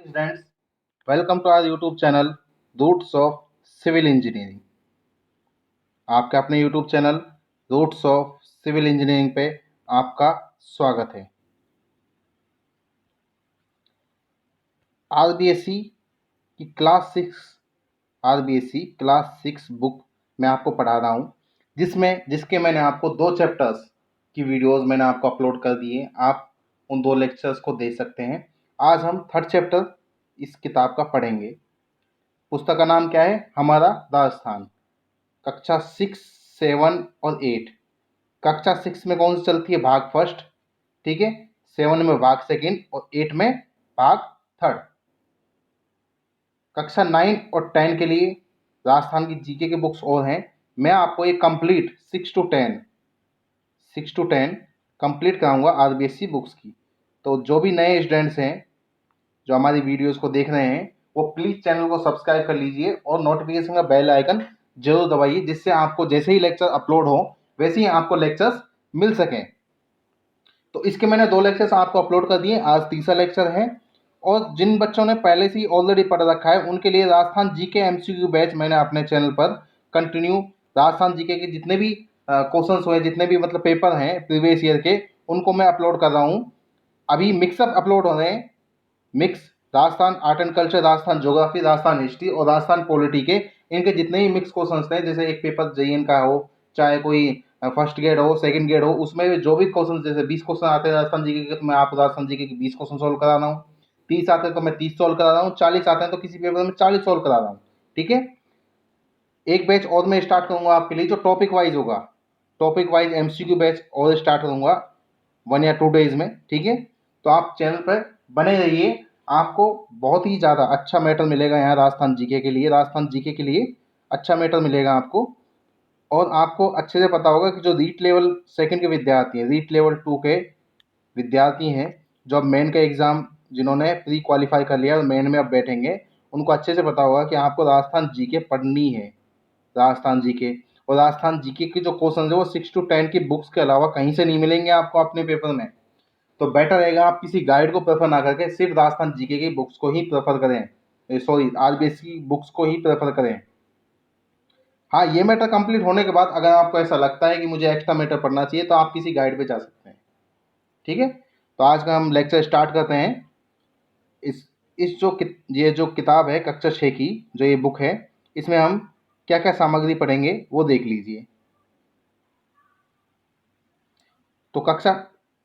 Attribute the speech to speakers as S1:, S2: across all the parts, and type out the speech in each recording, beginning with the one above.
S1: Students, welcome to our YouTube channel roots of civil engineering. आपके अपने YouTube channel roots of civil engineering पे आपका स्वागत है। आरबीएससी की क्लास सिक्स बुक मैं आपको पढ़ा रहा हूँ, जिसके मैंने आपको 2 चैप्टर्स की वीडियोस मैंने आपको अपलोड कर दिए। आप उन 2 लेक्चर्स को देख सकते हैं। आज हम 3rd चैप्टर इस किताब का पढ़ेंगे। पुस्तक का नाम क्या है? हमारा राजस्थान। कक्षा 6, 7 और 8। कक्षा 6 में कौन सी चलती है? भाग फर्स्ट, ठीक है। 7 में भाग सेकंड और 8 में भाग थर्ड। कक्षा 9 और 10 के लिए राजस्थान की जीके की बुक्स और हैं। मैं आपको एक कंप्लीट 6 to 10 कंप्लीट कराऊंगा आरबीएससी बुक्स की। तो जो भी नए स्टूडेंट्स हैं जो हमारी वीडियोस को देख रहे हैं, वो प्लीज़ चैनल को सब्सक्राइब कर लीजिए और नोटिफिकेशन का बेल आइकन जरूर दबाइए, जिससे आपको जैसे ही लेक्चर अपलोड हो वैसे ही आपको लेक्चर्स मिल सकें। तो इसके मैंने 2 लेक्चर्स आपको अपलोड कर दिए, आज तीसरा लेक्चर है। और जिन बच्चों ने पहले से ही ऑलरेडी पढ़ रखा है उनके लिए राजस्थान जीके एमसीक्यू बैच मैंने अपने चैनल पर कंटिन्यू राजस्थान जीके के जितने भी क्वेश्चंस हुए, जितने भी मतलब पेपर हैं प्रीवियस ईयर के, उनको मैं अपलोड कर रहा हूँ। अभी मिक्सअप अपलोड हो रहे हैं। Mix Rajasthan art and culture, Rajasthan geography, Rajasthan history और राजस्थान पॉलिटी के इनके जितने भी मिक्स क्वेश्चंस थे, जैसे एक पेपर जेईएन का हो, चाहे कोई फर्स्ट ग्रेड हो, सेकंड ग्रेड हो, उसमें जो भी क्वेश्चन, जैसे 20 क्वेश्चन आते हैं राजस्थान जीके के, तो मैं आपको राजस्थान जीके के 20 क्वेश्चन सोल्व करा रहा हूँ। 30 आते हैं तो मैं 30 सोल्व करा रहा हूँ। 40 आते हैं तो किसी पेपर में 40 सोल्व करा रहा हूँ, ठीक है। एक बैच और मैं स्टार्ट करूंगा आपके लिए जो टॉपिक वाइज होगा। टॉपिक वाइज एमसीक्यू बैच और स्टार्ट करूंगा 1 या 2 डेज में, ठीक है। तो आप चैनल पर बने रहिए, आपको बहुत ही ज़्यादा अच्छा मैटर मिलेगा यहाँ राजस्थान जीके के लिए। राजस्थान जीके के लिए अच्छा मैटर मिलेगा आपको। और आपको अच्छे से पता होगा कि जो रीट लेवल 2 के विद्यार्थी हैं, रीट लेवल 2 के विद्यार्थी हैं, जो अब मेन का एग्ज़ाम जिन्होंने प्री क्वालिफाई कर लिया और मेन में अब बैठेंगे, उनको अच्छे से पता होगा कि आपको राजस्थान जीके पढ़नी है। राजस्थान जीके और राजस्थान जीके के जो क्वेश्चन है वो 6 to 10 की बुक्स के अलावा कहीं से नहीं मिलेंगे आपको अपने पेपर में। तो बेटर रहेगा आप किसी गाइड को प्रेफर ना करके सिर्फ राजस्थान जीके की बुक्स को ही प्रेफर करें, सॉरी आरबीएससी बुक्स को ही प्रेफर करें। हाँ, ये मैटर कंप्लीट होने के बाद अगर आपको ऐसा लगता है कि मुझे एक्स्ट्रा मैटर पढ़ना चाहिए तो आप किसी गाइड पे जा सकते हैं, ठीक है। तो आज का हम लेक्चर स्टार्ट करते हैं। ये जो किताब है कक्षा 6 की, जो ये बुक है, इसमें हम क्या क्या सामग्री पढ़ेंगे वो देख लीजिए। तो कक्षा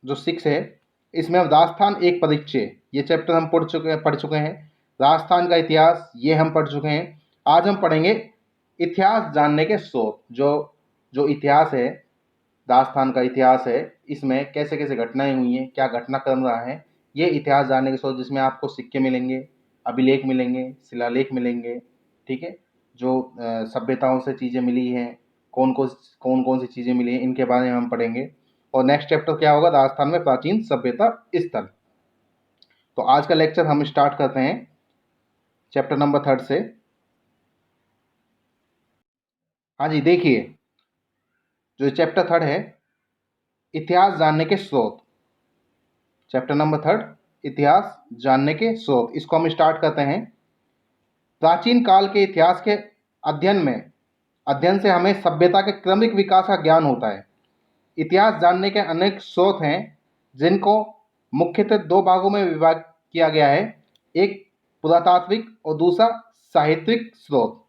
S1: जो 6 है, इसमें हम राजस्थान एक परिचय, ये चैप्टर हम पढ़ चुके हैं। राजस्थान का इतिहास ये हम पढ़ चुके हैं। आज हम पढ़ेंगे इतिहास जानने के स्रोत। जो जो इतिहास है, राजस्थान का इतिहास है, इसमें कैसे कैसे घटनाएं हुई हैं, क्या घटनाक्रम रहा है, ये इतिहास जानने के स्रोत, जिसमें आपको सिक्के मिलेंगे, अभिलेख मिलेंगे, शिलालेख मिलेंगे, ठीक है। जो सभ्यताओं से चीज़ें मिली हैं, कौन कौन सी चीज़ें मिली हैं, इनके बारे में हम पढ़ेंगे। और नेक्स्ट चैप्टर क्या होगा? राजस्थान में प्राचीन सभ्यता स्थल। तो आज का लेक्चर हम स्टार्ट करते हैं चैप्टर नंबर 3 से। हाँ जी, देखिए जो चैप्टर 3 है, इतिहास जानने के स्रोत। चैप्टर नंबर 3, इतिहास जानने के स्रोत, इसको हम स्टार्ट करते हैं। प्राचीन काल के इतिहास के अध्ययन से हमें सभ्यता के क्रमिक विकास का ज्ञान होता है। इतिहास जानने के अनेक स्रोत हैं, जिनको मुख्यतः 2 भागों में विभाग किया गया है। एक पुरातात्विक और दूसरा साहित्यिक स्रोत।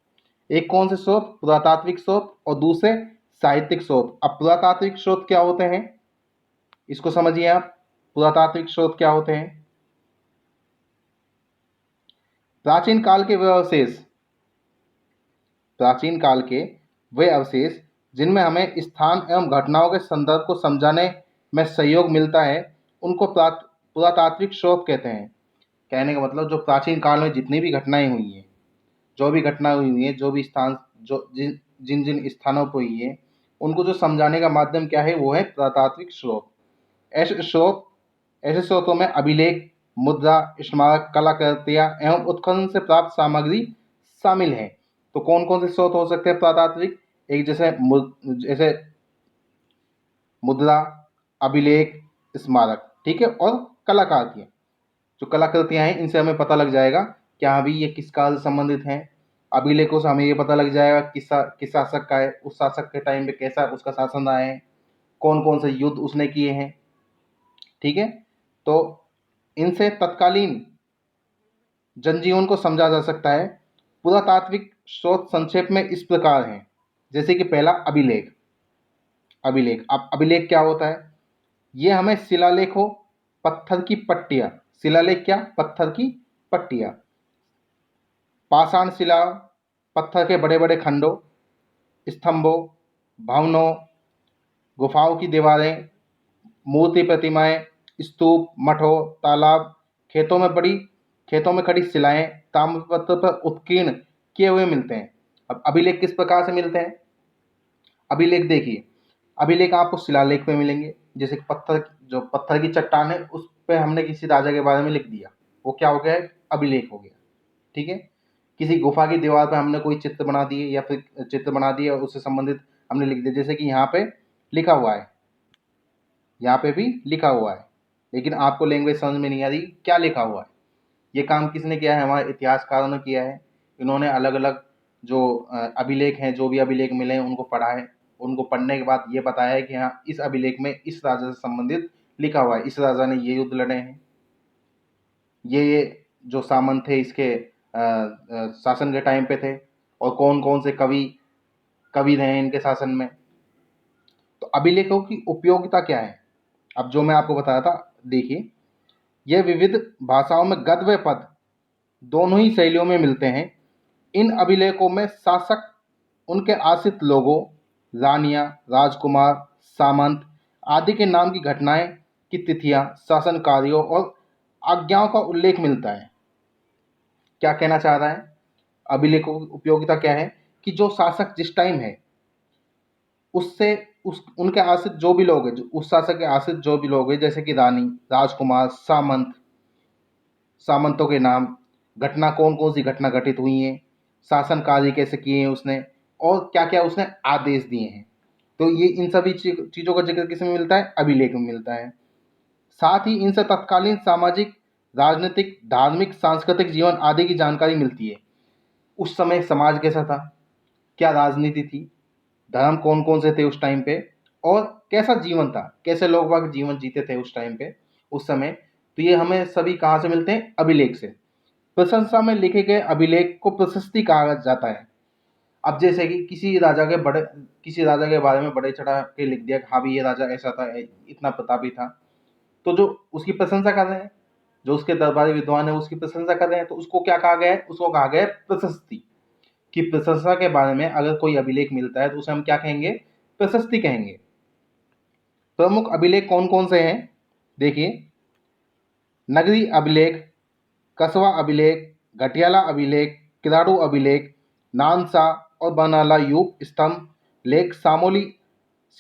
S1: एक कौन से स्रोत? पुरातात्विक स्रोत और दूसरे साहित्यिक स्रोत। अब पुरातात्विक स्रोत क्या होते हैं, इसको समझिए आप। पुरातात्विक स्रोत क्या होते हैं? प्राचीन काल के वे अवशेष, प्राचीन काल के वे अवशेष जिनमें हमें स्थान एवं घटनाओं के संदर्भ को समझाने में सहयोग मिलता है, उनको पुरातात्विक स्रोत कहते हैं। कहने का मतलब जो प्राचीन काल में जितनी भी घटनाएं हुई हैं, जो भी घटनाएं हुई हैं, जो भी स्थान, जो जिन जिन स्थानों पर हुई है, उनको जो समझाने का माध्यम क्या है, वो है पुरातात्विक स्रोत। ऐसे स्रोतों में अभिलेख, मुद्रा, स्मारक, कलाकृतियाँ एवं उत्खनन से प्राप्त सामग्री शामिल है। तो कौन कौन से स्रोत हो सकते हैं पुरातात्विक? एक जैसे मुद्रा, अभिलेख, स्मारक, ठीक है, और कलाकृतियाँ। जो कलाकृतियाँ हैं इनसे हमें पता लग जाएगा कि हाँ भी ये किस काल से संबंधित हैं। अभिलेखों से हमें ये पता लग जाएगा किस शासक का है, उस शासक के टाइम पे कैसा उसका शासन रहा है, कौन कौन से युद्ध उसने किए हैं। ठीक है, तो इनसे तत्कालीन जनजीवन को समझा जा सकता है। पुरातात्विक स्रोत संक्षेप में इस प्रकार हैं, जैसे कि पहला अभिलेख। अब अभिलेख क्या होता है? ये हमें शिलालेखों, पत्थर की पट्टियाँ, शिलालेख क्या? पत्थर की पट्टियाँ, पाषाण शिला, पत्थर के बड़े बड़े खंडों, स्तंभों, भवनों, गुफाओं की दीवारें, मूर्ति प्रतिमाएं, स्तूप, मठों, तालाब, खेतों में खड़ी शिलाएं ताम्रपत्र पर उत्कीर्ण किए हुए मिलते हैं। अब अभिलेख किस प्रकार से मिलते हैं? अभिलेख देखिए, अभिलेख आपको शिलालेख में मिलेंगे, जैसे कि पत्थर की चट्टान है उस पे हमने किसी राजा के बारे में लिख दिया, वो क्या हो गया? अभिलेख हो गया। ठीक है, किसी गुफा की दीवार पर हमने कोई चित्र बना दिए या फिर चित्र बना दिए और उससे संबंधित हमने लिख दिया, जैसे कि यहाँ पे लिखा हुआ है, यहाँ पे भी लिखा हुआ है, लेकिन आपको लैंग्वेज समझ में नहीं आ रही क्या लिखा हुआ है। ये काम किसने किया है? हमारे इतिहासकारों ने किया है। इन्होंने अलग अलग जो अभिलेख हैं, जो भी अभिलेख मिले हैं उनको पढ़ा है। उनको पढ़ने के बाद ये बताया है कि हाँ इस अभिलेख में इस राजा से संबंधित लिखा हुआ है, इस राजा ने ये युद्ध लड़े हैं, ये जो सामंत थे इसके शासन के टाइम पे थे, और कौन कौन से कवि रहे इनके शासन में। तो अभिलेखों की उपयोगिता क्या है? अब जो मैं आपको बताया था, देखिए, यह विविध भाषाओं में गद्य व पद दोनों ही शैलियों में मिलते हैं। इन अभिलेखों में शासक, उनके आश्रित लोगों, रानियां, राजकुमार, सामंत आदि के नाम की घटनाएं की तिथियां, शासन कार्यों और आज्ञाओं का उल्लेख मिलता है। क्या कहना चाह रहा है? अभिलेखों की उपयोगिता क्या है कि जो शासक जिस टाइम है उससे उनके आश्रित जो भी लोग हैं, उस शासक के आश्रित जो भी लोग हैं, जैसे कि रानी, राजकुमार, सामंतों के नाम, घटना कौन कौन सी घटना घटित हुई हैं, शासन कार्य कैसे किए हैं उसने, और क्या क्या उसने आदेश दिए हैं। तो ये इन सभी चीज़ों का जिक्र किस में मिलता है? अभिलेख में मिलता है। साथ ही इनसे तत्कालीन सामाजिक, राजनीतिक, धार्मिक, सांस्कृतिक जीवन आदि की जानकारी मिलती है। उस समय समाज कैसा था, क्या राजनीति थी, धर्म कौन कौन से थे उस टाइम पे, और कैसा जीवन था, कैसे लोग बाग जीवन जीते थे उस टाइम पे, उस समय। तो ये हमें सभी कहाँ से मिलते हैं? अभिलेख से। प्रशंसा में लिखे गए अभिलेख को प्रशस्ति कहा जाता है। अब जैसे कि किसी राजा के बारे में बड़े चढ़ा के लिख दिया कि हाँ भी ये राजा ऐसा था, इतना प्रतापी था, तो जो उसकी प्रशंसा कर रहे हैं, जो उसके दरबारी विद्वान है उसकी प्रशंसा कर रहे हैं, तो उसको क्या कहा गया है? उसको कहा गया है प्रशस्ति। कि प्रशंसा के बारे में अगर कोई अभिलेख मिलता है तो उसे हम क्या कहेंगे? प्रशस्ति कहेंगे। प्रमुख अभिलेख कौन कौन से हैं? देखिए, नगरी अभिलेख, कस्बा अभिलेख, घटियाला अभिलेख, किराड़ू अभिलेख, नानसा और बनाला यूप स्तंभ लेख, सामोली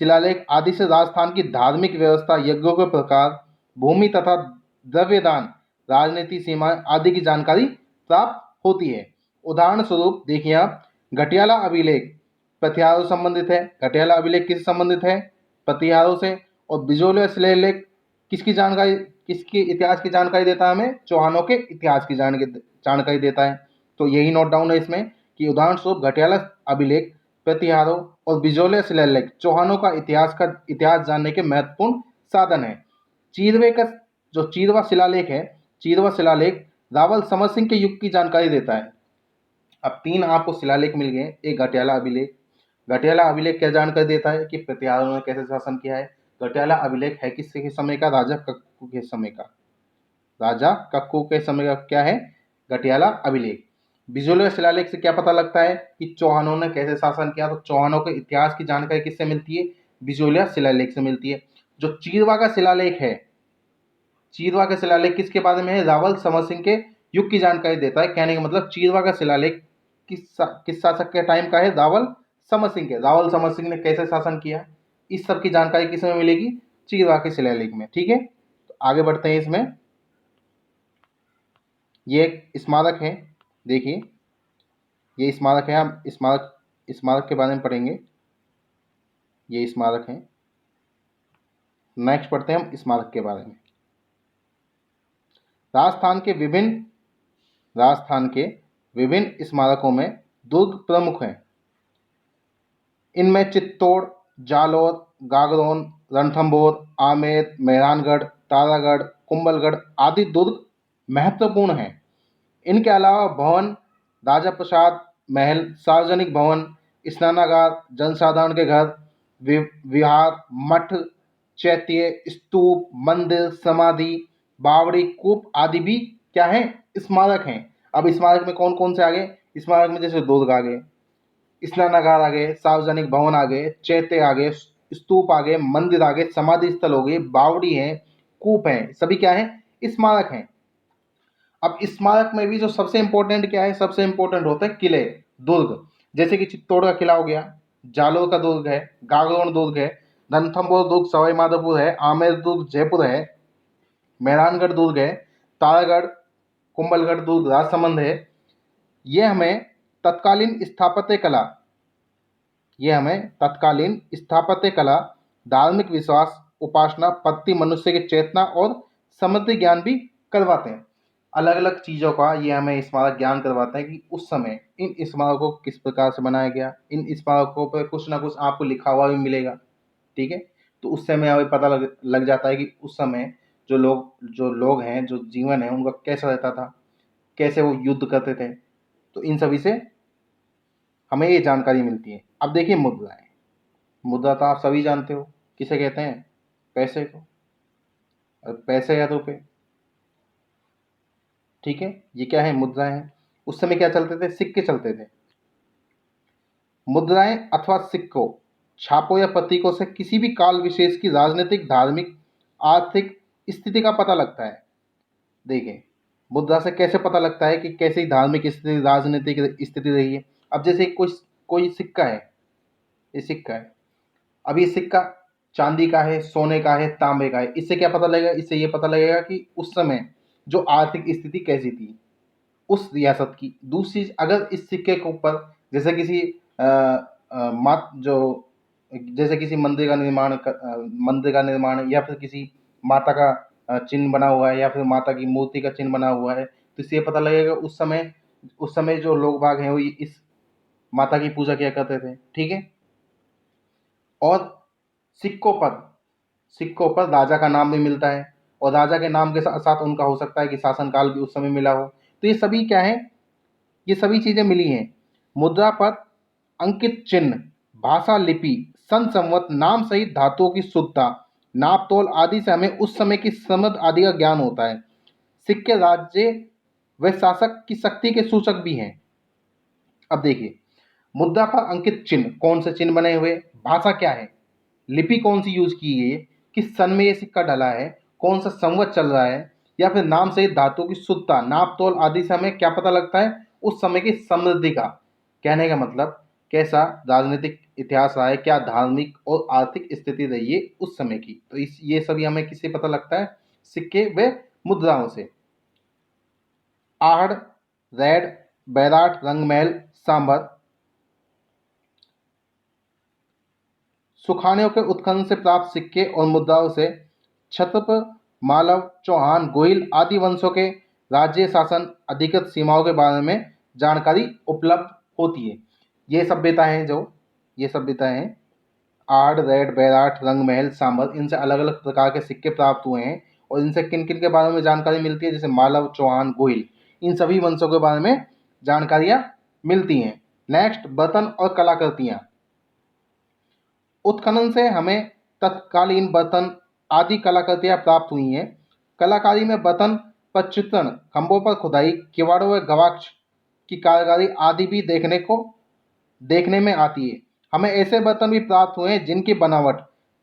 S1: शिलालेख आदि से राजस्थान की धार्मिक व्यवस्था, यज्ञों के प्रकार, भूमि तथा द्रव्यदान, राजनीति सीमाएं आदि की जानकारी प्राप्त होती है। उदाहरण स्वरूप देखिए आप, घटियाला अभिलेख प्रतिहारों से संबंधित है। घटियाला अभिलेख किससे संबंधित है? प्रतिहारों से। और बिजोलिया शिलालेख किसकी इतिहास की जानकारी देता है? हमें चौहानों के इतिहास की जानकारी देता है। तो यही नोट डाउन है इसमें कि उदाहरण स्वरूप घटियाला अभिलेख, प्रतिहारों और बिजोलिया शिलालेख चौहानों का इतिहास जानने के महत्वपूर्ण साधन है। चीरवे का जो चीरवा शिलालेख है, चीरवा शिलालेख रावल समर सिंह के युग की जानकारी देता है। अब तीन आपको शिलालेख मिल गए। एक घटियाला अभिलेख, घटियाला अभिलेख क्या जानकारी देता है कि प्रतिहारों ने कैसे शासन किया है। घटियाला अभिलेख है किसके समय का? राजा कक्कू के समय का। राजा कक्कू के समय का क्या है? घटियाला अभिलेख। बिजोलिया शिलालेख से क्या पता लगता है कि चौहानों ने कैसे शासन किया? तो चौहानों के इतिहास की जानकारी किससे मिलती है? बिजोलिया शिलालेख से मिलती है। जो चीरवा का शिलालेख है, चीरवा का शिलालेख किसके बारे में है? रावल समर सिंह के युग की जानकारी देता है। कहने का मतलब चीरवा का शिलालेख किस शासक के टाइम का है? रावल समर सिंह के। रावल समर सिंह ने कैसे शासन किया, इस सब की जानकारी किस में मिलेगी? चीरवा के शिलालेख में। ठीक है, तो आगे बढ़ते हैं। इसमें ये एक स्मारक है, देखिए ये स्मारक है। हम स्मारक के बारे में पढ़ेंगे। ये स्मारक है। नेक्स्ट पढ़ते हैं हम स्मारक के बारे में। राजस्थान के विभिन्न स्मारकों में दुर्ग प्रमुख हैं। इनमें चित्तौड़, जालौर, गागरोन, रणथंभौर, आमेर, मेहरानगढ़, तारागढ़, कुंभलगढ़ आदि दुर्ग महत्वपूर्ण हैं। इनके अलावा भवन, राजा प्रसाद महल, सार्वजनिक भवन, स्नानागार, जनसाधारण के घर, विहार, मठ, चैत्य, स्तूप, मंदिर, समाधि, बावड़ी, कूप आदि भी क्या है, स्मारक हैं। अब स्मारक में कौन कौन से आ गए? स्मारक में जैसे दुर्ग आ गए, स्नानागार आ गए, सार्वजनिक भवन आ गए, चैत्य आ गए, स्तूप आ गए, मंदिर आ गए, समाधि स्थल हो गए, बावड़ी है, कूप है, सभी क्या है, स्मारक हैं। अब स्मारक में भी जो सबसे इंपॉर्टेंट क्या है, सबसे इंपॉर्टेंट होते हैं किले, दुर्ग। जैसे कि चित्तौड़ का किला हो गया, जालोर का दुर्ग है, गागरोन दुर्ग है, रणथंभौर दुर्ग सवाई माधोपुर है, आमेर दुर्ग जयपुर है, मेहरानगढ़ दुर्ग है, तारागढ़, कुंभलगढ़ दुर्ग राजसमंद है। ये हमें तत्कालीन स्थापत्य कला, धार्मिक विश्वास, उपासना, पत्ति, मनुष्य की चेतना और समृद्धि ज्ञान भी करवाते हैं। अलग अलग चीज़ों का ये हमें स्मारक ज्ञान करवाता है कि उस समय इन स्मारकों को किस प्रकार से बनाया गया। इन स्मारकों पर कुछ ना कुछ आपको लिखा हुआ भी मिलेगा, ठीक है। तो उस समय हमें पता लग जाता है कि उस समय जो लोग हैं, जो जीवन है उनका कैसा रहता था, कैसे वो युद्ध करते थे। तो इन सभी से हमें ये जानकारी मिलती है। अब देखिए मुद्राएं। मुद्रा तो आप सभी जानते हो किसे कहते हैं, पैसे को, पैसे या रुपए, ठीक है। ये क्या है, मुद्राएं हैं। उस समय क्या चलते थे, सिक्के चलते थे। मुद्राएं अथवा सिक्कों, छापों या प्रतीकों से किसी भी काल विशेष की राजनीतिक, धार्मिक, आर्थिक स्थिति का पता लगता है। देखिए मुद्रा से कैसे पता लगता है कि कैसी धार्मिक स्थिति, राजनीतिक स्थिति रही है। अब जैसे कोई सिक्का है, ये सिक्का है, अब ये सिक्का चांदी का है, सोने का है, तांबे का है, इससे क्या पता लगेगा, इससे ये पता लगेगा कि उस समय जो आर्थिक स्थिति कैसी थी उस रियासत की। दूसरी चीज, अगर इस सिक्के के ऊपर जैसे किसी जैसे किसी मंदिर का निर्माण या फिर किसी माता का चिन्ह बना हुआ है या फिर माता की मूर्ति का चिन्ह बना हुआ है, तो इससे पता लगेगा उस समय जो लोग बाग हैं वो इस माता की पूजा किया करते थे, ठीक है। और सिक्कों पर राजा का नाम भी मिलता है और राजा के नाम के साथ साथ उनका हो सकता है कि शासनकाल भी उस समय मिला हो। तो ये सभी क्या है, ये सभी चीजें मिली हैं। मुद्रा पर अंकित चिन्ह, भाषा, लिपि, सन, संवत, नाम सहित धातुओं की शुद्धता, नाप तोल आदि से हमें उस समय की समझ आदि का ज्ञान होता है। सिक्के राज्य व शासक की शक्ति के सूचक भी हैं। अब देखिए मुद्रा पर अंकित चिन्ह, कौन से चिन्ह बने हुए, भाषा क्या है, लिपि कौन सी यूज की है, किस सन में ये सिक्का डला है, कौन सा संवत चल रहा है, या फिर नाम सहित धातु की शुद्धता, नाप तोल आदि से हमें क्या पता लगता है, उस समय की समृद्धि का। कहने का मतलब कैसा राजनीतिक इतिहास रहा है, क्या धार्मिक और आर्थिक स्थिति रही है उस समय की। तो ये सभी हमें किससे पता लगता है, सिक्के व मुद्राओं से। आहड़, रैड, बैराट, रंगमहल, सांभर, सुखाने के उत्खनन से प्राप्त सिक्के और मुद्राओं से क्षत्रप, मालव, चौहान, गोहिल आदि वंशों के राज्य शासन, अधिकृत सीमाओं के बारे में जानकारी उपलब्ध होती है। ये सभ्यताएं हैं, आड़, रैड, बैराट, रंगमहल, सांभर, इनसे अलग अलग प्रकार के सिक्के प्राप्त हुए हैं। और इनसे किन किन के बारे में जानकारी मिलती है, जैसे मालव, चौहान, गोहिल, इन सभी वंशों के बारे में जानकारियां मिलती हैं। नेक्स्ट, बर्तन और कलाकृतियां। उत्खनन से हमें तत्कालीन बर्तन आदि कलाकृतियां प्राप्त हुई हैं। कलाकारी में बर्तन पर चित्रण, खंभों पर खुदाई, किवाड़ों व गवाक्ष की कारीगरी आदि भी देखने में आती है। हमें ऐसे बर्तन भी प्राप्त हुए हैं जिनकी बनावट,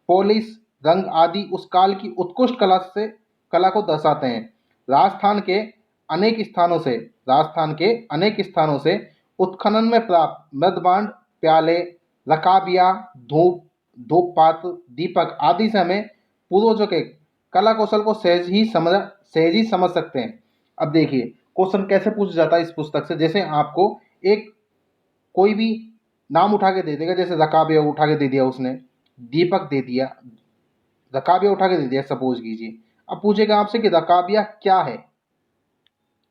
S1: पॉलिश, रंग आदि उस काल की उत्कृष्ट कला को दर्शाते हैं। राजस्थान के अनेक स्थानों से उत्खनन में प्राप्त मृदभांड, प्याले, रकाबियां, धूप पात्र, दीपक आदि से हमें पूर्वजों के कला कौशल को सहज ही समझ सकते हैं। अब देखिए क्वेश्चन कैसे पूछा जाता है इस पुस्तक से। जैसे आपको एक कोई भी नाम उठा के दे देगा, जैसे रकाबिया उठा के दे दिया उसने, दीपक दे दिया, रकाबिया उठा के दे दिया सपोज कीजिए। अब पूछेगा आपसे कि रकाबिया क्या है,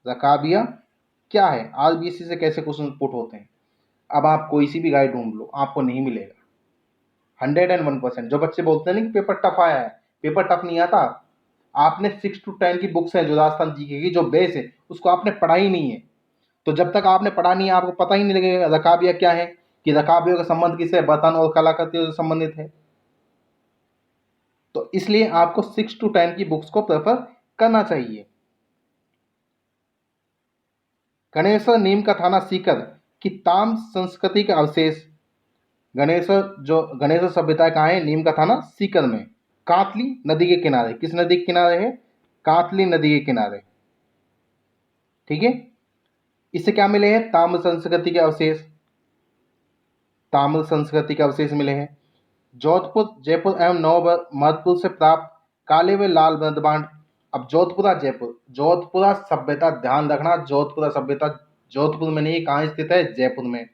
S1: रकाबिया क्या है, आरबीएससी से कैसे क्वेश्चन पुट होते हैं। अब आप कोई सी भी गाइड ढूंढ लो, आपको नहीं मिलेगा। 101%। जो बच्चे बोलते हैं ना कि पेपर टफ आया है, पेपर टफ नहीं आता। आपने 6 to 10 की बुक्स हैं जो राजस्थान जीके की जो बेस है, उसको आपने पढ़ा ही नहीं है। तो जब तक आपने पढ़ा नहीं है, आपको पता ही नहीं लगेगा रकाबिया क्या है, कि रकाबियों का संबंध किससे, बर्तन और कलाकृतियों से संबंधित है। तो इसलिए आपको 6 to 10 की बुक्स को प्रेफर करना चाहिए। गणेश्वर नीम का थाना सीकर की ताम संस्कृति के अवशेष। गणेश्वर सभ्यता कहाँ है, नीम का थाना सीकर में, कातली नदी के किनारे। किस नदी के किनारे है, कातली नदी के किनारे। ठीक है, इससे क्या मिले हैं, ताम्र संस्कृति के अवशेष, ताम्र संस्कृति के अवशेष मिले हैं। जोधपुर, जयपुर एवं नवमहतपुर से प्राप्त काले व लाल मृदबांड। अब जोधपुरा जयपुर, जोधपुरा सभ्यता, ध्यान रखना, जोधपुरा सभ्यता जोधपुर में नहीं, कहाँ स्थित है, जयपुर में।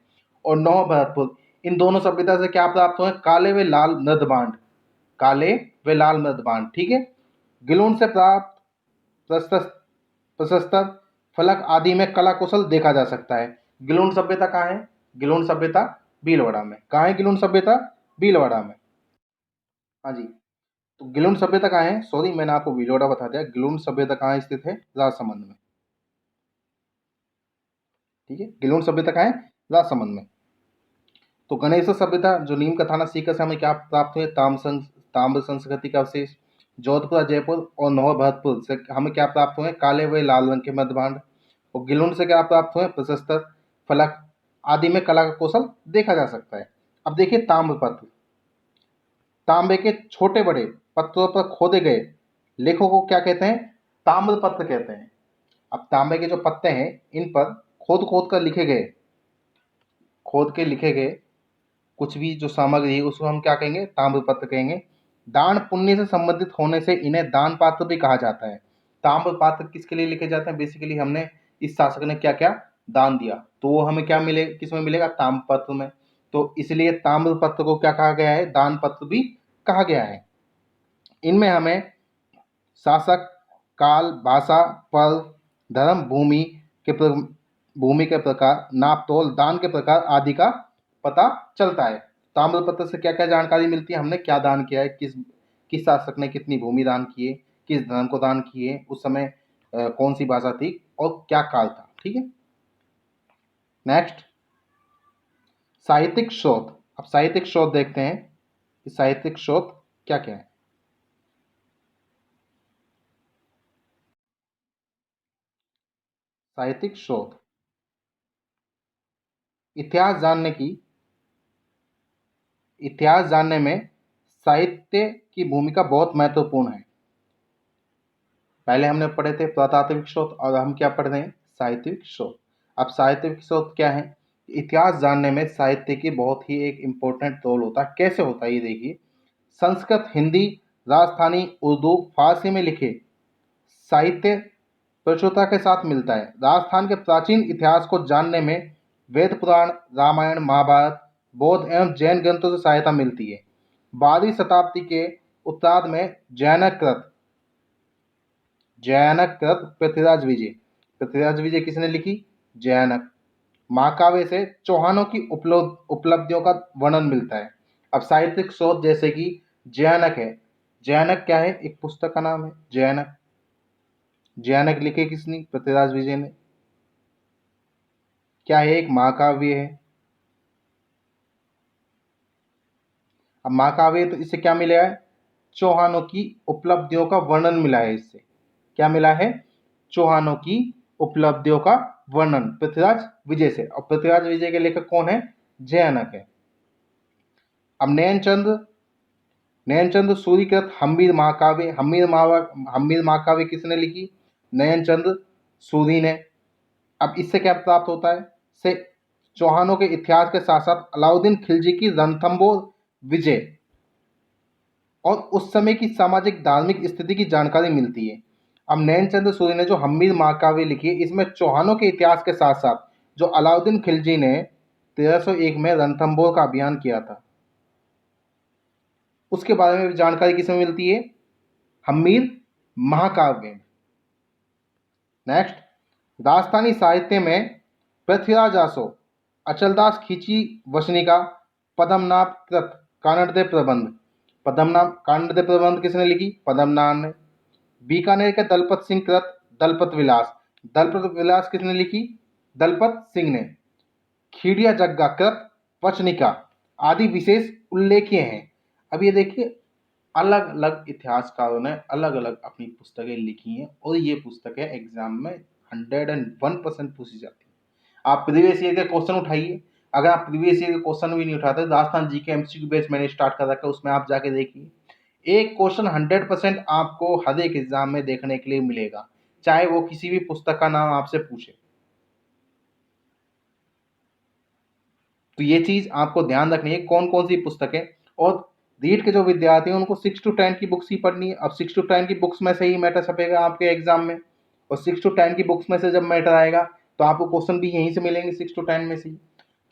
S1: और नवभरतपुर, इन दोनों सभ्यता से क्या प्राप्त हुए, काले व लाल मृदबांड, काले व लाल मृदबांड। ठीक है, गिलोन से प्राप्त प्रशस्तर फलक आदि में कला कौशल देखा जा सकता है। गिलोन सभ्यता कहाँ है, गिलोन सभ्यता भीलवाड़ा में। कहाँ है गिलोन सभ्यता, भीलवाड़ा में। हाँ जी, तो गिलोन सभ्यता कहाँ है, सॉरी मैंने आपको भीलवाड़ा बता दिया, गिलोन सभ्यता कहाँ स्थित है, राजसमंद में। ठीक है, गिलोन सभ्यता कहाँ है, राजसमंद में। तो गणेश सभ्यता जो नीम का थाना सीकर से हमें क्या प्राप्त हुए, ताम्र संस्कृति का अवशेष। जोधपुर, जयपुर और नवभरतपुर से हमें क्या प्राप्त हुए, काले व लाल रंग के मध्यभांड। और गिलोन से क्या प्राप्त हुए, प्रशस्तर फलक आदि में कला का कौशल देखा जा सकता है। अब देखिए ताम्रपत्र, तांबे के छोटे बड़े पत्थरों पर खोदे गए लेखों को क्या कहते हैं, ताम्रपत्र कहते हैं। अब तांबे के जो पत्ते हैं, इन पर खोद कर लिखे गए, खोद के लिखे गए कुछ भी जो सामग्री है, उसको हम क्या कहेंगे, ताम्रपत्र कहेंगे। दान पुण्य से संबंधित होने से इन्हें दान पात्र भी कहा जाता है। ताम्रपात्र किसके लिए लिखे जाते हैं, बेसिकली हमने इस शासक ने क्या क्या दान दिया, तो वो हमें क्या मिले, किस में मिलेगा, ताम्रपत्र में। तो इसलिए ताम्रपत्र को क्या कहा गया है, दान पत्र भी कहा गया है। इनमें हमें शासक, काल, भाषा, पर्व, धर्म, भूमि के प्रकार, नापतोल, दान के प्रकार आदि का पता चलता है। ताम्रपत्र से क्या क्या जानकारी मिलती है, हमने क्या दान किया है, किस शासक ने कितनी भूमि दान किए, किस धर्म को दान किए, उस समय कौन सी भाषा थी और क्या काल था। ठीक है, नेक्स्ट साहित्यिक स्रोत। अब साहित्यिक स्रोत देखते हैं कि साहित्यिक स्रोत क्या क्या है। साहित्यिक स्रोत, इतिहास जानने की, इतिहास जानने में साहित्य की भूमिका बहुत महत्वपूर्ण है। पहले हमने पढ़े थे पुरातात्विक स्रोत और हम क्या पढ़ रहे हैं, साहित्यिक स्रोत। अब साहित्यिक स्रोत क्या है, इतिहास जानने में साहित्य की बहुत ही एक इम्पोर्टेंट रोल होता है। कैसे होता है ये देखिए, संस्कृत, हिंदी, राजस्थानी, उर्दू, फारसी में लिखे साहित्य प्रचुरता के साथ मिलता है। राजस्थान के प्राचीन इतिहास को जानने में वेद पुराण, रामायण, महाभारत, बौद्ध एवं जैन ग्रंथों से सहायता मिलती है। 12वीं शताब्दी के उत्तरार्ध में जैनक कृत पृथ्वीराज विजय किसने लिखी, जैनक। महाकाव्य से चौहानों की उपलब्धियों का वर्णन मिलता है। अब साहित्यिक स्रोत जैसे कि जैनक है, जैनक क्या है, एक पुस्तक का नाम है जैनक। जैनक लिखे किसने, पृथ्वीराज विजय ने। क्या है, एक महाकाव्य है। अब महाकाव्य तो इससे क्या मिला है, चौहानों की उपलब्धियों का वर्णन मिला है। इससे क्या मिला है, चौहानों की उपलब्धियों का वर्णन पृथ्वीराज विजय से। और पृथ्वीराज विजय के लेखक कौन है, जैनक है। अब नयनचंद्र सूरीकृत हम्मीर महाकाव्य, हम्मीर महाकाव्य किसने लिखी, नयनचंद्र सूरी ने। अब इससे क्या प्राप्त होता है, से चौहानों के इतिहास के साथ साथ अलाउद्दीन खिलजी की रणथंबोर विजय और उस समय की सामाजिक धार्मिक स्थिति की जानकारी मिलती है। अब नैनचंद्र सूरी ने जो हम्मीर महाकाव्य लिखी है, इसमें चौहानों के इतिहास के साथ साथ जो अलाउद्दीन खिलजी ने 1301 में रणथंबोर का अभियान किया था, उसके बारे में भी जानकारी किसमें मिलती है, हम्मीर महाकाव्य। नेक्स्ट, राजस्थानी साहित्य में पृथ्वीराज आसो, अचलदास खींची वसनिका, पद्मनाभ कृत कानड़देव प्रबंध। पद्मनाभ कानड़देव प्रबंध किसने लिखी? पद्मनाभ ने। बीकानेर के दलपत सिंह कृत दलपत विलास, दलपत विलास किसने लिखी? दलपत सिंह ने। खीड़िया जग्गा कृत वचनिका आदि विशेष उल्लेखीय हैं। अब ये देखिए, अलग अलग इतिहासकारों ने अलग अलग अपनी पुस्तकें लिखी हैं और ये पुस्तकें एग्जाम में 101% पूछी जाती है। आप प्रीवियस ईयर के क्वेश्चन उठाइए, अगर आप प्रीवियस ईयर के क्वेश्चन भी नहीं उठाते, राजस्थान जी के एमसीक्यू बैच मैंने स्टार्ट कर रखा है, उसमें आप जाके देखिए, एक क्वेश्चन 100% आपको हर एक एग्जाम में देखने के लिए मिलेगा, चाहे वो किसी भी पुस्तक का नाम आपसे पूछे। तो ये चीज आपको ध्यान रखनी है, कौन कौन सी पुस्तकें। और रीट के जो विद्यार्थी हैं उनको 6 to 10 की बुक्स ही पढ़नी है। अब 6 to 10 की बुक्स में से ही मैटर छपेगा आपके एग्जाम में, और 6 to 10 की बुक्स में से जब मैटर आएगा तो आपको क्वेश्चन भी यहीं से मिलेंगे 6 to 10 में से।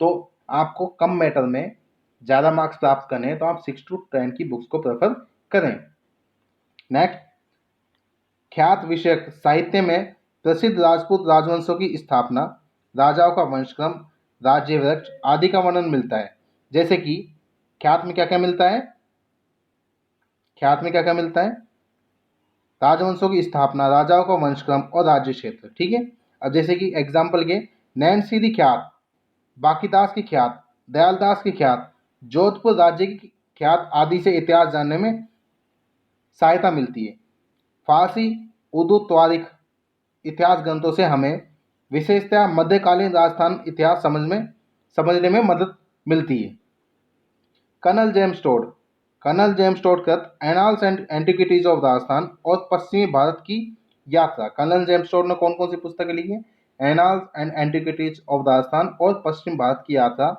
S1: तो आपको कम मैटर में ज़्यादा मार्क्स प्राप्त करने हैं तो आप 6 to 10 की बुक्स को प्रेफर करें। नेक्स्ट, ख्यात विषयक साहित्य में प्रसिद्ध राजपूत राजवंशों की स्थापना, राजाओं का वंशक्रम, राज्य वृक्ष आदि का वर्णन मिलता है। जैसे कि ख्यात में क्या क्या मिलता है? ख्यात में क्या क्या मिलता है? राजवंशों की स्थापना, राजाओं का वंशक्रम और राज्य क्षेत्र। ठीक है। अब जैसे कि एग्जाम्पल के, नैन सीधी ख्यात, बाकीदास की ख्यात, दयालदास की ख्यात, जोधपुर राज्य की ख्यात आदि से इतिहास जानने में सहायता मिलती है। फारसी, उर्दू, तारीख इतिहास ग्रंथों से हमें विशेषतः मध्यकालीन राजस्थान इतिहास समझने में मदद मिलती है। Colonel James Tod, colonel James Tod कृत annals and antiquities of Rajasthan और पश्चिमी भारत की यात्रा। कर्नल जेम्स टोड ने कौन कौन सी पुस्तकें लिखी हैं? Annals and antiquities of Rajasthan और पश्चिम भारत की यात्रा।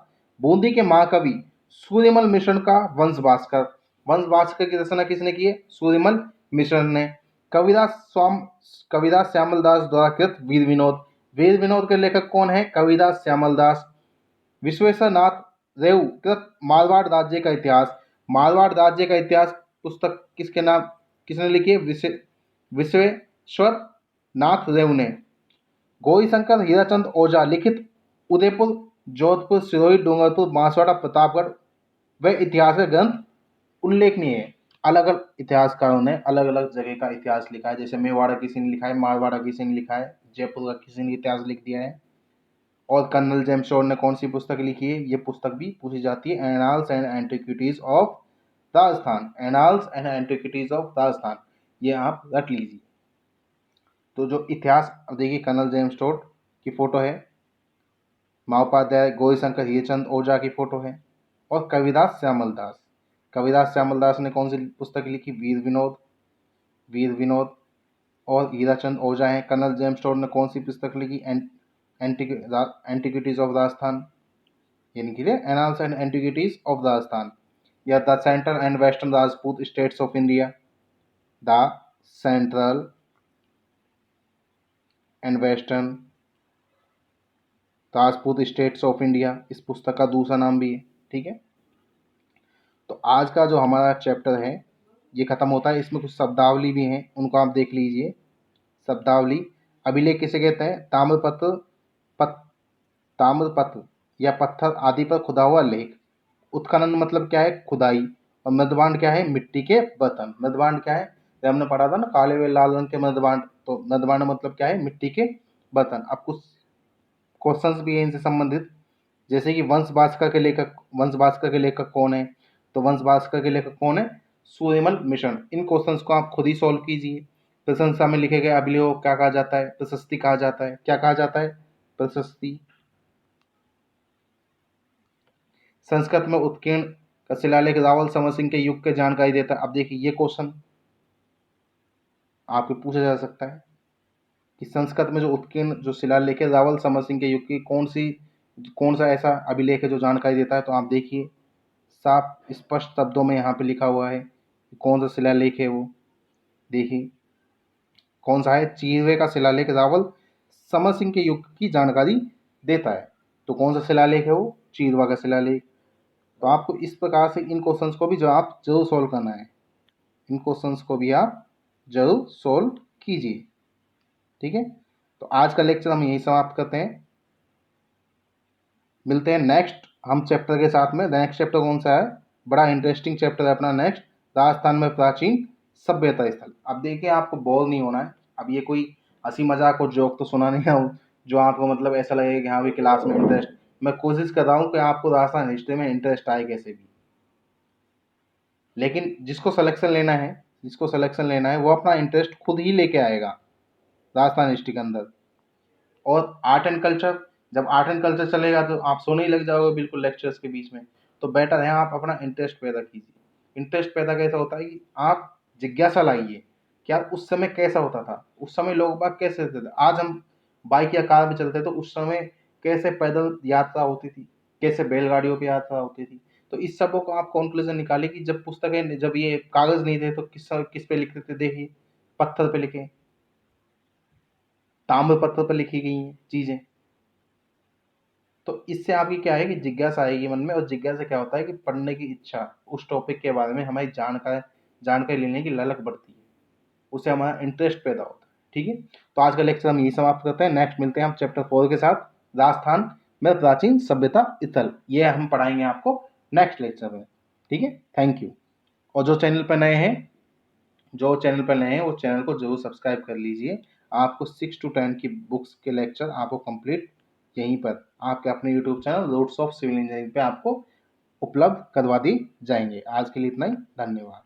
S1: बूंदी के महाकवि सूर्यमल मिश्रण का वंश भास्कर, वंश भास्कर की रचना किसने की है? सूर्यमल मिश्रण ने। कविदास श्यामल दास द्वारा कृत वीर विनोद, वीर विनोद के लेखक कौन है? कविदास श्यामल दास। विश्वेश्वर नाथ रेऊ कृत मारवाड़ राज्य का इतिहास, मारवाड़ राज्य का इतिहास पुस्तक किसने लिखी है? विश्वेश्वर नाथ रेऊ ने। गौरीशंकर हीराचंद ओझा लिखित उदयपुर, जोधपुर, सिरोही, डूंगरपुर, बांसवाड़ा, प्रतापगढ़ व इतिहास के ग्रंथ उल्लेखनीय है। अलग अलग इतिहासकारों ने अलग अलग जगह का इतिहास लिखा है। जैसे मेवाड़ा किसी ने लिखा है, मारवाड़ा किसी ने लिखा है, जयपुर का किसी ने इतिहास लिख दिया है। और कर्नल जेम्स टोड ने कौन सी पुस्तक लिखी है? ये पुस्तक भी पूछी जाती है, annals and antiquities of Rajasthan. Annals and antiquities of Rajasthan, ये आप रख लीजिए। तो जो इतिहास, अब देखिए, कर्नल जेम्स टोड की फोटो है, महाउपाध्याय गौरीशंकर हीरचंद ओझा की फोटो है, और कविदास श्यामल दास। कविदास श्यामल दास ने कौन सी पुस्तक लिखी? वीर विनोद, वीर विनोद। और हीराचंद ओझा हैं। कर्नल जेम्स टोड ने कौन सी पुस्तक लिखी? एंटिक्विटीज ऑफ राजस्थान, यानी कि annals and antiquities of Rajasthan, या the central and western Rajput states of India, the central and western Rajput states of India, इस पुस्तक का दूसरा नाम भी है। ठीक है। तो आज का जो हमारा चैप्टर है ये खत्म होता है। इसमें कुछ शब्दावली भी हैं, उनको आप देख लीजिए। शब्दावली, अभिलेख किसे कहते हैं? ताम्रपत्र या पत्थर आदि पर खुदा हुआ लेख। उत्खनन मतलब क्या है? खुदाई। और मृदभांड क्या है? मिट्टी के बर्तन। मृदभांड क्या है? जब हमने पढ़ा था ना, काले व लाल रंग के मृदभांड, तो मृदभांड मतलब क्या है? मिट्टी के बर्तन। अब कुछ क्वेश्चंस भी हैं इनसे संबंधित, जैसे कि वंश भास्कर के लेखक कौन है? तो वंश भास्कर के लेखक कौन है? सूर्यमल मिश्रण। इन क्वेश्चंस को आप खुद ही सॉल्व कीजिए। प्रशंसा में लिखे गए अभिलेख को क्या कहा जाता है? प्रशस्ति कहा जाता है। क्या कहा जाता है? प्रशस्ति। संस्कृत में उत्कीर्ण का शिलालेख रावल समर सिंह के युग के जानकारी देता है। अब देखिए, ये क्वेश्चन आपको पूछा जा सकता है कि संस्कृत में जो उत्कीर्ण जो शिलालेख है रावल समर सिंह के युग की कौन सा ऐसा अभिलेख है जो जानकारी देता है? तो आप देखिए, साफ स्पष्ट शब्दों में यहाँ पे लिखा हुआ है कि कौन सा शिलालेख है वो। देखिए कौन सा है? चीरवे का शिलालेख रावल समर सिंह के युग की जानकारी देता है। तो कौन सा शिलालेख है वो? चीरवा का शिलालेख। तो आपको इस प्रकार से इन क्वेश्चंस को भी जो आप जरूर सॉल्व करना है, इन क्वेश्चंस को भी आप जरूर सॉल्व कीजिए। ठीक है। तो आज का लेक्चर हम यही समाप्त करते हैं। मिलते हैं नेक्स्ट हम चैप्टर के साथ में। नेक्स्ट चैप्टर कौन सा है? बड़ा इंटरेस्टिंग चैप्टर है अपना नेक्स्ट, राजस्थान में प्राचीन सभ्यता स्थल। अब देखिए आपको बोर नहीं होना है। अब ये कोई हंसी मजाक और जोक तो सुना नहीं है जो आपको मतलब ऐसा लगेगा कि हाँ भी क्लास में इंटरेस्ट। मैं कोशिश कर रहा हूँ कि आपको राजस्थान हिस्ट्री में इंटरेस्ट आए कैसे भी, लेकिन जिसको सिलेक्शन लेना है वो अपना इंटरेस्ट खुद ही लेके आएगा राजस्थान हिस्ट्री के अंदर। और आर्ट एंड कल्चर, जब आर्ट एंड कल्चर चलेगा तो आप सोने ही लग जाओगे बिल्कुल लेक्चर्स के बीच में। तो बेटर है आप अपना इंटरेस्ट पैदा कीजिए। इंटरेस्ट पैदा कैसा होता है कि आप जिज्ञासा लाइए कि यार उस समय कैसा होता था, उस समय लोग बाग कैसे रहते थे। आज हम बाइक या कार में चलते तो उस समय कैसे पैदल यात्रा होती थी, कैसे बैलगाड़ियों पर यात्रा होती थी। तो इस सब को आप कंक्लूजन निकालिए कि जब पुस्तकें, जब ये कागज नहीं थे तो किस पे लिखते थे। देखिए पत्थर पे लिखे, ताम्र पत्थर पर लिखी गई हैं चीजें। तो इससे आपकी क्या है कि जिज्ञासा आएगी मन में, और जिज्ञासा क्या होता है कि पढ़ने की इच्छा, उस टॉपिक के बारे में हमारी जानकारी लेने की ललक बढ़ती है, उससे हमारा इंटरेस्ट पैदा होता है। ठीक है, तो आज का लेक्चर हम यही समाप्त करते हैं। नेक्स्ट मिलते हैं हम चैप्टर 4 के साथ, राजस्थान में प्राचीन सभ्यता स्थल। ये हम पढ़ाएंगे आपको नेक्स्ट लेक्चर में। ठीक है, थैंक यू। और जो चैनल पर नए हैं वो चैनल को जरूर सब्सक्राइब कर लीजिए। आपको 6 to 10 की बुक्स के लेक्चर आपको कंप्लीट यहीं पर आपके अपने YouTube channel roots of civil engineering पे आपको उपलब्ध करवा दी जाएंगे। आज के लिए इतना ही, धन्यवाद।